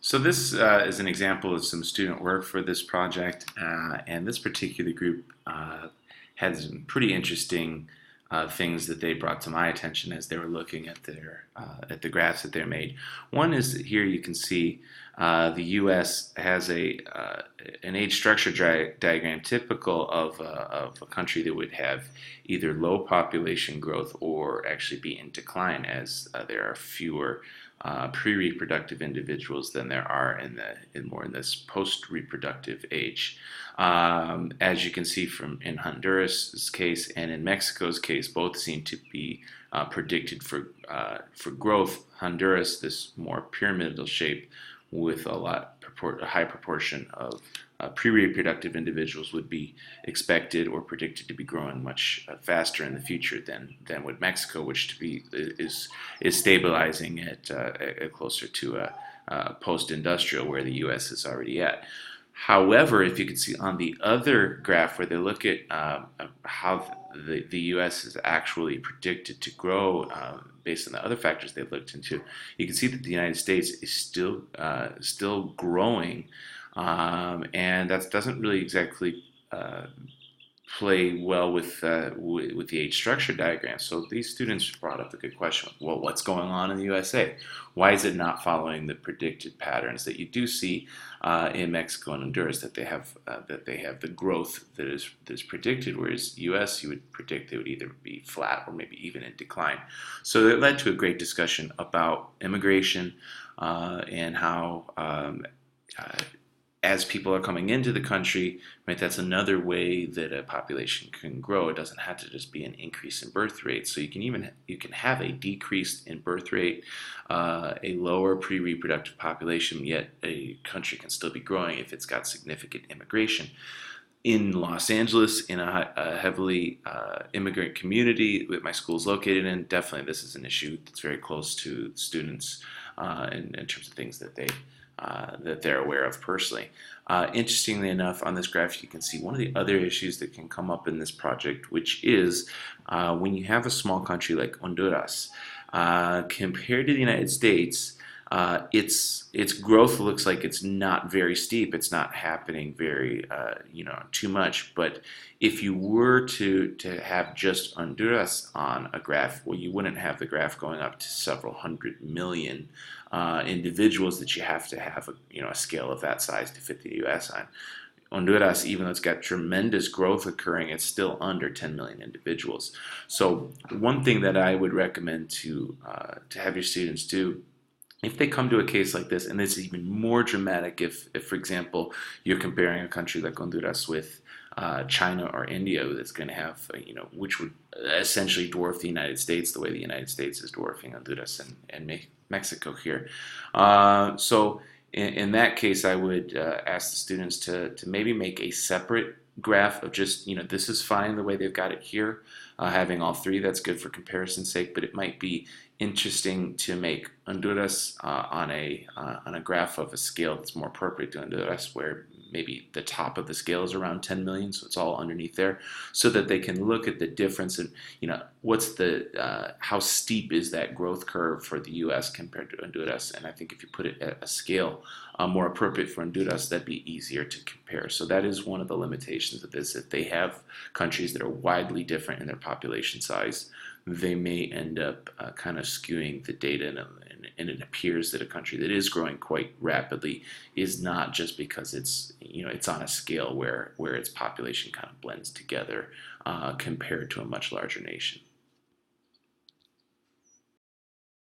So this is an example of some student work for this project, and this particular group had some pretty interesting things that they brought to my attention as they were looking at the graphs that they made. One is that here you can see the U.S. has an age structure diagram typical of a country that would have either low population growth or actually be in decline, as there are fewer pre-reproductive individuals than there are in this post-reproductive age. As you can see from in Honduras' case and in Mexico's case, both seem to be predicted for growth. Honduras, this more pyramidal shape with a high proportion of pre-reproductive individuals would be expected or predicted to be growing much faster in the future than would Mexico, which is stabilizing at closer to a post-industrial where the U.S. is already at. However, if you can see on the other graph where they look at how the U.S. is actually predicted to grow based on the other factors they've looked into, you can see that the United States is still growing, and that doesn't really exactly play well with the age structure diagram. So these students brought up a good question. Well, what's going on in the USA? Why is it not following the predicted patterns that you do see in Mexico and Honduras, that they have the growth that is predicted, whereas U.S. you would predict they would either be flat or maybe even in decline. So it led to a great discussion about immigration and how as people are coming into the country, right, that's another way that a population can grow. It doesn't have to just be an increase in birth rate. So you can have a decrease in birth rate, a lower pre-reproductive population, yet a country can still be growing if it's got significant immigration. In Los Angeles, in a heavily immigrant community that my school is located in, definitely this is an issue that's very close to students in terms of things that they're aware of personally. Interestingly enough, on this graph you can see one of the other issues that can come up in this project, which is when you have a small country like Honduras, compared to the United States, its growth looks like it's not very steep. It's not happening very too much. But if you were to have just Honduras on a graph, well, you wouldn't have the graph going up to several hundred million individuals that you have to have a scale of that size to fit the U.S. on. Honduras, even though it's got tremendous growth occurring, it's still under 10 million individuals. So one thing that I would recommend to have your students do, if they come to a case like this, and this is even more dramatic if for example, you're comparing a country like Honduras with China or India, that's going to have, which would essentially dwarf the United States the way the United States is dwarfing Honduras and Mexico here. So in that case, I would ask the students to maybe make a separate graph of just, this is fine the way they've got it here. Having all three, that's good for comparison's sake, but it might be interesting to make Honduras on a graph of a scale that's more appropriate to Honduras, where maybe the top of the scale is around 10 million, so it's all underneath there, so that they can look at the difference in, what's how steep is that growth curve for the U.S. compared to Honduras. And I think if you put it at a scale more appropriate for Honduras, that'd be easier to compare. So that is one of the limitations of this. If they have countries that are widely different in their population size, they may end up kind of skewing the data, and it appears that a country that is growing quite rapidly is not just because it's on a scale where its population kind of blends together compared to a much larger nation.